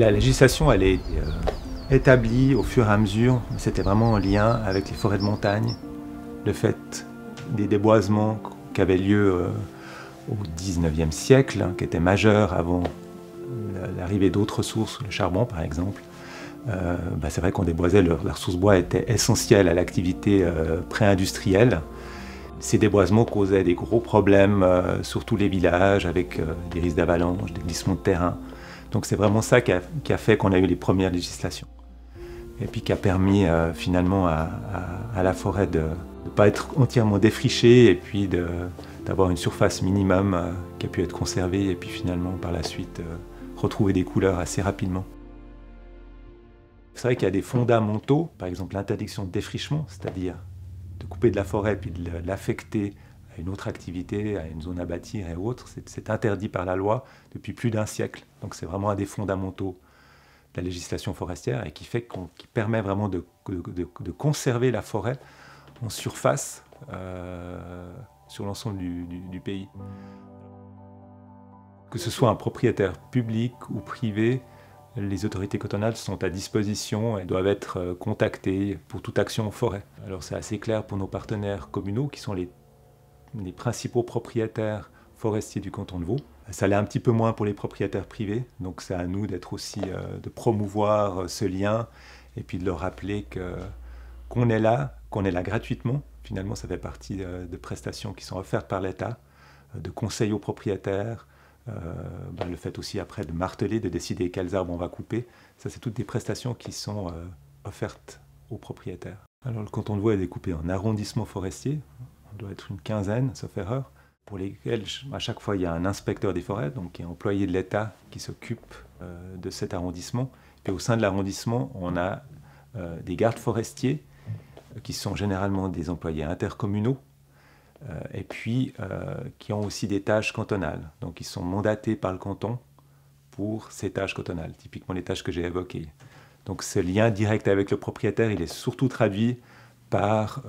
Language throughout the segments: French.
La législation, elle est établie au fur et à mesure. C'était vraiment en lien avec les forêts de montagne, le fait des déboisements qui avaient lieu au XIXe siècle, qui étaient majeurs avant l'arrivée d'autres sources, le charbon par exemple. C'est vrai qu'on déboisait, la ressource bois était essentielle à l'activité pré-industrielle. Ces déboisements causaient des gros problèmes sur tous les villages, avec des risques d'avalanche, des glissements de terrain. Donc c'est vraiment ça qui a fait qu'on a eu les premières législations. Et puis qui a permis finalement à la forêt de ne pas être entièrement défrichée et puis d'avoir une surface minimum qui a pu être conservée et puis finalement par la suite retrouver des couleurs assez rapidement. C'est vrai qu'il y a des fondamentaux, par exemple l'interdiction de défrichement, c'est-à-dire de couper de la forêt puis de l'affecter à une autre activité, à une zone à bâtir et autres. C'est interdit par la loi depuis plus d'1 siècle. Donc c'est vraiment un des fondamentaux de la législation forestière et qui permet vraiment de conserver la forêt en surface sur l'ensemble du pays. Que ce soit un propriétaire public ou privé, les autorités cantonales sont à disposition et doivent être contactées pour toute action en forêt. Alors c'est assez clair pour nos partenaires communaux qui sont les principaux propriétaires forestiers du canton de Vaud. Ça l'est un petit peu moins pour les propriétaires privés, donc c'est à nous d'être aussi, de promouvoir ce lien et puis de leur rappeler qu'on est là gratuitement. Finalement, ça fait partie de prestations qui sont offertes par l'État, de conseils aux propriétaires, le fait aussi après de marteler, de décider quels arbres on va couper. Ça, c'est toutes des prestations qui sont offertes aux propriétaires. Alors le canton de Vaud est découpé en arrondissements forestiers, on doit être une quinzaine, sauf erreur, pour lesquels à chaque fois il y a un inspecteur des forêts, donc qui est employé de l'État, qui s'occupe de cet arrondissement. Et au sein de l'arrondissement, on a des gardes forestiers, qui sont généralement des employés intercommunaux, et puis qui ont aussi des tâches cantonales. Donc ils sont mandatés par le canton pour ces tâches cantonales, typiquement les tâches que j'ai évoquées. Donc ce lien direct avec le propriétaire, il est surtout traduit par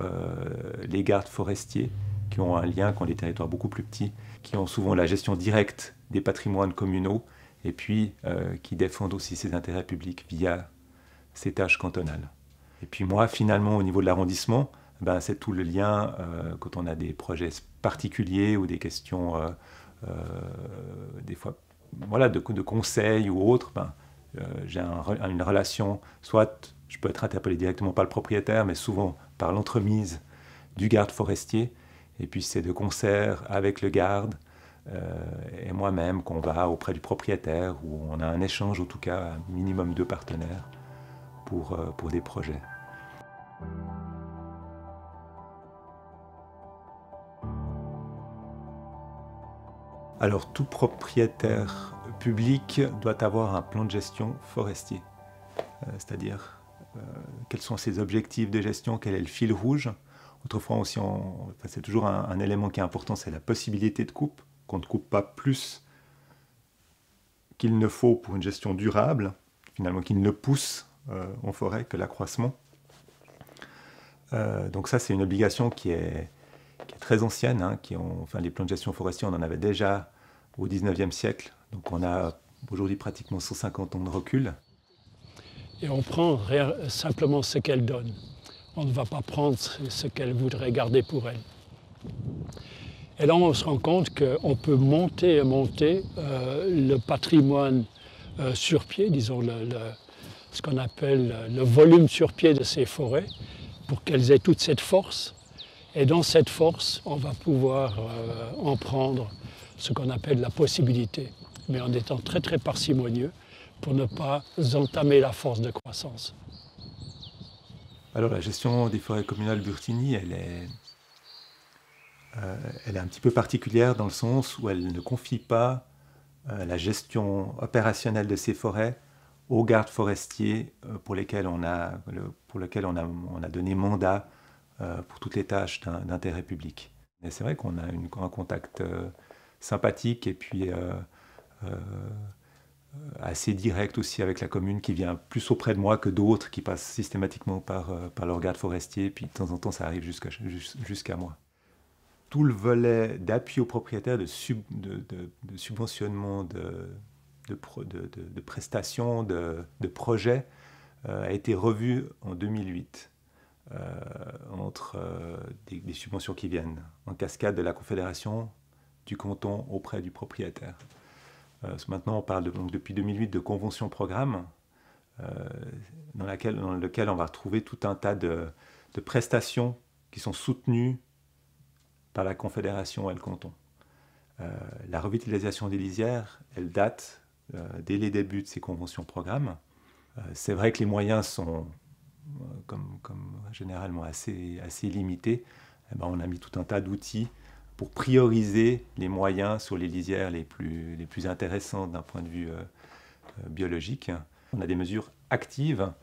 les gardes forestiers qui ont un lien, qui ont des territoires beaucoup plus petits, qui ont souvent la gestion directe des patrimoines communaux et puis qui défendent aussi ces intérêts publics via ces tâches cantonales. Et puis moi, finalement, au niveau de l'arrondissement, c'est tout le lien quand on a des projets particuliers ou des questions, des fois, voilà, de conseils ou autres. J'ai une relation, soit je peux être interpellé directement par le propriétaire, mais souvent par l'entremise du garde forestier. Et puis c'est de concert avec le garde et moi-même qu'on va auprès du propriétaire, où on a un échange, en tout cas, un minimum 2 partenaires pour des projets. Alors tout propriétaire public doit avoir un plan de gestion forestier, c'est-à-dire quels sont ses objectifs de gestion, quel est le fil rouge. Autrefois aussi, c'est toujours un élément qui est important, c'est la possibilité de coupe, qu'on ne coupe pas plus qu'il ne faut pour une gestion durable, finalement qu'il ne pousse en forêt que l'accroissement. Donc ça, c'est une obligation qui est très ancienne, hein, les plans de gestion forestiers, on en avait déjà au XIXe siècle, donc on a aujourd'hui pratiquement 150 ans de recul. Et on prend simplement ce qu'elle donne. On ne va pas prendre ce qu'elle voudrait garder pour elle. Et là, on se rend compte qu'on peut monter et monter le patrimoine sur pied, disons ce qu'on appelle le volume sur pied de ces forêts, pour qu'elles aient toute cette force. Et dans cette force, on va pouvoir en prendre ce qu'on appelle la possibilité, mais en étant très très parcimonieux pour ne pas entamer la force de croissance. Alors la gestion des forêts communales Burtigny, elle est un petit peu particulière dans le sens où elle ne confie pas la gestion opérationnelle de ces forêts aux gardes forestiers pour lesquels on a donné mandat pour toutes les tâches d'intérêt public. Et c'est vrai qu'on a un contact sympathique et puis assez direct aussi avec la commune, qui vient plus auprès de moi que d'autres qui passent systématiquement par leur garde forestier, puis de temps en temps ça arrive jusqu'à moi. Tout le volet d'appui aux propriétaires, de subventionnement de prestations, de projets, a été revu en 2008 entre des subventions qui viennent en cascade de la Confédération, du canton auprès du propriétaire. Maintenant, on parle donc depuis 2008 de convention programme, dans lequel on va retrouver tout un tas de prestations qui sont soutenues par la Confédération et le canton. La revitalisation des lisières, elle date dès les débuts de ces conventions programmes. C'est vrai que les moyens sont, comme généralement, assez limités. Eh ben, on a mis tout un tas d'outils pour prioriser les moyens sur les lisières les plus intéressantes d'un point de vue biologique. On a des mesures actives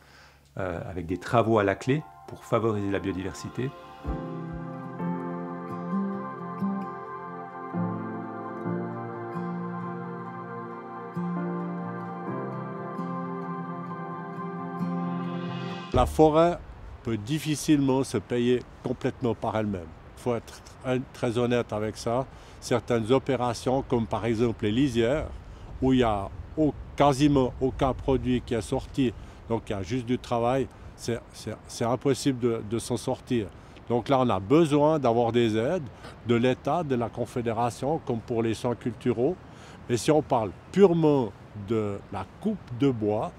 avec des travaux à la clé pour favoriser la biodiversité. La forêt peut difficilement se payer complètement par elle-même. Il faut être très honnête avec ça. Certaines opérations, comme par exemple les lisières, où il n'y a quasiment aucun produit qui est sorti, donc il y a juste du travail, c'est impossible de s'en sortir. Donc là, on a besoin d'avoir des aides de l'État, de la Confédération, comme pour les champs culturaux. Et si on parle purement de la coupe de bois,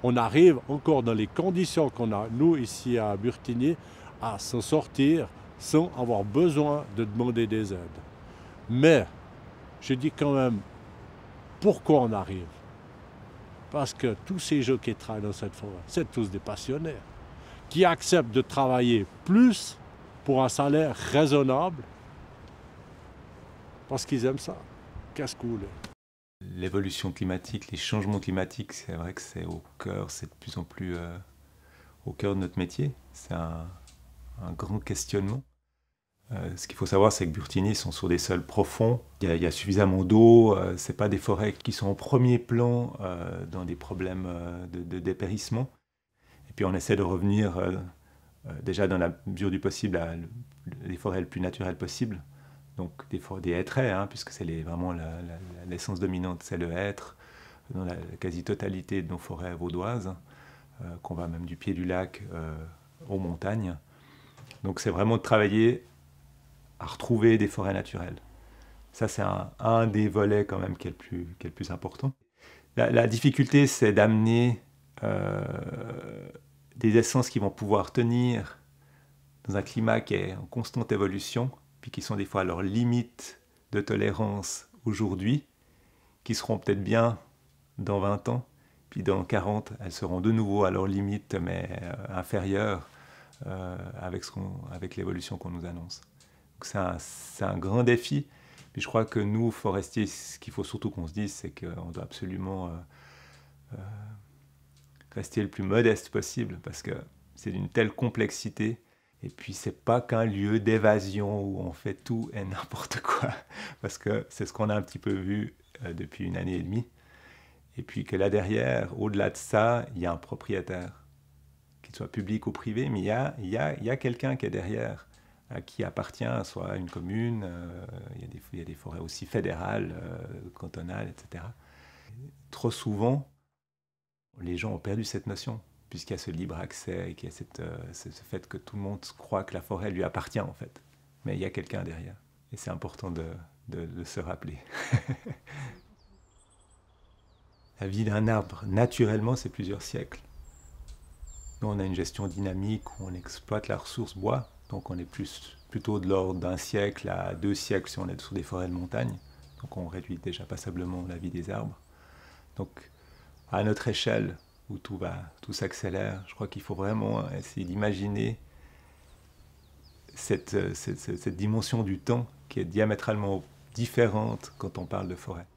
on arrive encore dans les conditions qu'on a, nous, ici à Burtigny, à s'en sortir sans avoir besoin de demander des aides. Mais, je dis quand même, pourquoi on arrive? Parce que tous ces gens qui travaillent dans cette forêt, c'est tous des passionnés, qui acceptent de travailler plus pour un salaire raisonnable, parce qu'ils aiment ça. Qu'est-ce que vous voulez? L'évolution climatique, les changements climatiques, c'est vrai que c'est au cœur, c'est de plus en plus au cœur de notre métier. C'est un grand questionnement. Ce qu'il faut savoir, c'est que Burtigny sont sur des sols profonds. Il y a suffisamment d'eau. Ce n'est pas des forêts qui sont en premier plan dans des problèmes de dépérissement. Et puis on essaie de revenir déjà dans la mesure du possible à les forêts les plus naturelles possibles. Donc des hêtraies, hein, puisque c'est vraiment l'essence dominante, c'est le hêtre, dans la quasi-totalité de nos forêts vaudoises, qu'on va même du pied du lac aux montagnes. Donc c'est vraiment de travailler à retrouver des forêts naturelles. Ça, c'est un des volets quand même qui est le plus important. La difficulté, c'est d'amener des essences qui vont pouvoir tenir dans un climat qui est en constante évolution, puis qui sont des fois à leur limite de tolérance aujourd'hui, qui seront peut-être bien dans 20 ans, puis dans 40, elles seront de nouveau à leur limite, mais inférieures avec l'évolution qu'on nous annonce. C'est un grand défi, puis je crois que nous, forestiers, ce qu'il faut surtout qu'on se dise, c'est qu'on doit absolument rester le plus modeste possible, parce que c'est d'une telle complexité. Et puis, c'est pas qu'un lieu d'évasion où on fait tout et n'importe quoi, parce que c'est ce qu'on a un petit peu vu depuis 1 année et demie. Et puis que là derrière, au-delà de ça, il y a un propriétaire, qu'il soit public ou privé, mais il y a quelqu'un qui est derrière, qui appartient soit à une commune, il y a des forêts aussi fédérales, cantonales, etc. Trop souvent, les gens ont perdu cette notion, puisqu'il y a ce libre accès et qu'il y a ce fait que tout le monde croit que la forêt lui appartient en fait. Mais il y a quelqu'un derrière. Et c'est important de se rappeler. La vie d'un arbre, naturellement, c'est plusieurs siècles. Nous, on a une gestion dynamique où on exploite la ressource bois, donc on est plutôt de l'ordre d'1 siècle à 2 siècles si on est sur des forêts de montagne. Donc on réduit déjà passablement la vie des arbres. Donc à notre échelle, où tout s'accélère, je crois qu'il faut vraiment essayer d'imaginer cette dimension du temps qui est diamétralement différente quand on parle de forêt.